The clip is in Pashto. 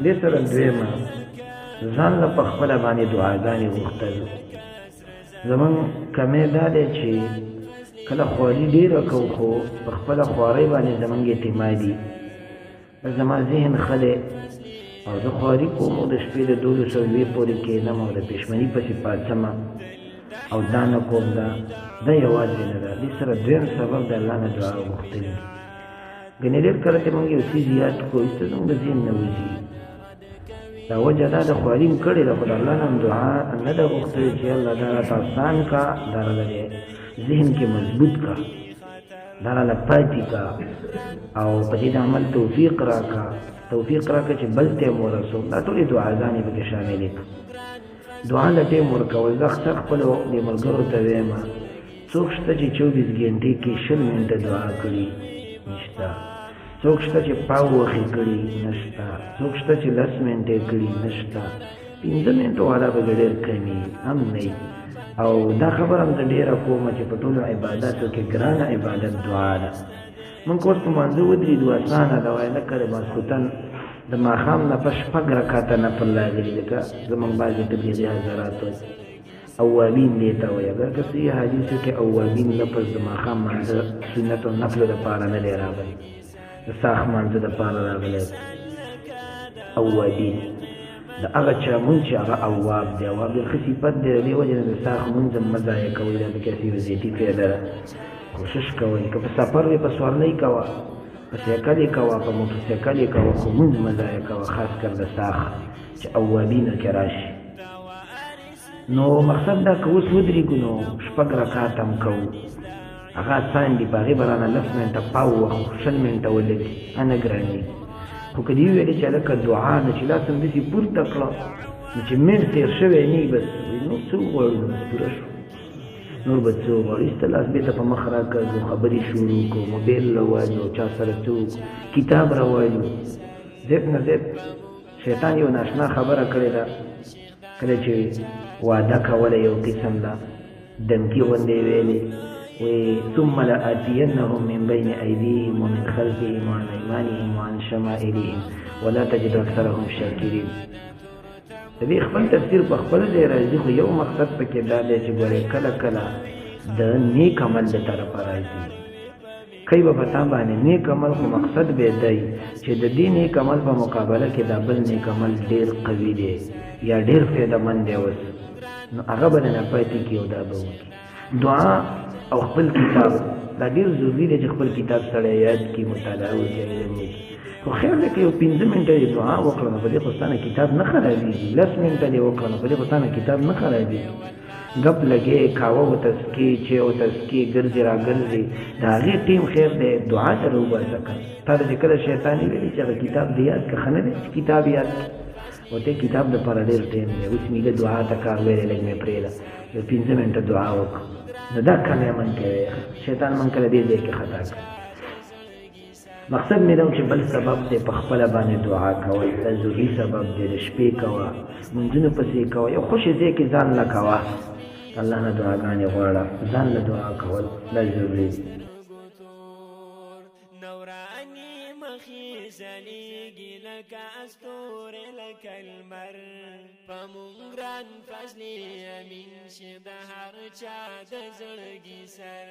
دې سره دویمه ځان له په خپله باندې دعاګانې غوښتل. زمونږ کمی دا دی چې کله خواري ډېره کوو خو په خپله خوارۍ باندې زمونږ اعتمادي بس زما ذهن ښه دی او زه خواري کوم او د شپې د 12 پورې کښېنم او د پېشمني پسې پاڅمه او دا نه کوم. دا یوازې نه ده، دې سره دویم سبب د الله نه دعا غوښتل دي. ګنې ډېر کله چې موږ یو څیز یاد کړو ایسته زموږ د ذهن نه وځي. دا وجه دا د خواري م کړې ده خو د الله نه هم دعا نه ده غوښتلې چې الله دا راته آسان کا، دا راله ذهن کې مضبوط کا، دا راله پاتې کا او په دې د عمل توفیق راکا چې بل ته م ورسوم. دا ټولې دعاګانې پکې شاملې کړه. دعا له ټیم ورکول. زه اکثر خپلو دې ملګرو ته وایم څوک شته چې 24 ګنټې کې 20 منټه دعا کړي؟ نشته. څوک شته چې پاو وخې کړي؟ نشته. څوک شته چې 10 منټې کړي؟ نشته. 15 منټو والا به ډېر کمي هم نه وي. او دا خبره هم زه ډېره کوم چې په ټولو عباداتو کې ګرانه عبادت دعا ده. موږ اوس په مانځه ودرېدو اسانه ده وایي لکه د ماسخوتن د ماښام نه په 6 رکعته نفل راغلي لکه زموږ بعضې تبلیغي حضرات وایي اوابین دې ته وایي. اګر که صحیح حدیثو کې اوابین لفظ د ماښام مانځه سنت او نفلو دپاره نه دی راغلی، د ساښ مانځه دپاره راغلی. اوابین د هغه چا مونځ چې هغه اواب دی. اواب ډېر ښه صفت دی، د دې وجې نه د ساښ مونځ هم مه ضایع کوئ. دا پکې هسې یو ذاتي فایده ده. کوشش کوئ که په سفر وي په سورلۍ کوه، په سایکل یې کوه، په موټرسایکل یې کوه، خو مونځ مه ضایع کوه، خاص کر د ساښ چې اوابینو کې راشي. نو مقصد دا که اوس ودرېږو نو 6 رکعات هم کوو، هغه آسان دي. په هغې به رانه 10 منټه پاو وخو 20 منټه ولګي، نه ګرانېږي. خو که دې وویلې چې هلکه دعا ده چې لاس همداسې پورته کړه نو چې منټ تېر شوی نه وي بس نو څه وغواړو پوره شو، نور به څه وغواړو. ایسته لاس بېرته په مخ راکړو، خبرې شروع کړو، موبایل راوالو، چا سره څه کتاب راوالو. زیب نه زیب شیطان یو ناشنا خبره کړې ده، کله چې واده کوله یو قسم ده دمکي غوندې ویلې وی ثم لآتینهم من بین ایدیهم ومن خلفهم وعن ایمانهم وعن شمائلهم ولا تجد اکثرهم شاکرین. د دې خپل تفسیر په خپل ځای راځي خو یو مقصد پکې دا دی چې ګورې کله کله د نیک عمل د طرفه راځي. کوي به په تا باندې نیک عمل خو مقصد به دی چې د دې نیک عمل په مقابله کې دا بل نیک عمل ډېر قوي دی یا ډېر فایدهمند دی اوس نو هغه به نه پاتې کي او دا به وکړي. دعا او خپل کتاب دا ډېر ضروري دی چې خپل کتاب سړی یاد کړي، مطالعه وکړي، علم وکړي. خو خیر دی که یو 15 منټه یې دعا وکړه نو په دې خو ستا نه کتاب نه خرابېږي. 10 منټه دې وکړه نو په دې خو ستا نه کتاب نه خرابېږي. ګپ لګې کاوه وتسکې چې وتسکې ګرځې را ګرځې د هغې ټیم خیر دی دعا ته راوباسه که تا ته چې کله شیطاني ویلي چې هغه کتاب دې یاد که ښه نه دی چې کتاب یاد کړي او ته کتاب دپاره ډېر ټیم دی. اوس مې له دعا ته کار ویلی لږ مې پرېږده یو 15 منټه دعا وکړه نو دا کمی من کوي. شیطان من کله دې ځای کې خطا کوي. مقصد مې دا چې بل سبب دی په خپله باندې دعا کول، دا ضروري سبب دی. د شپې کوه، منځونه پسې کوه، یو خوشې ځای کې ځان له کوه، الله نه دعاګانې غواړه، ځان له دعا کول دا ضروري دی. نورانی مخی زلیگی لکا استور لکا المر پمونگران فضلی امین شد هر چا د زړګي سر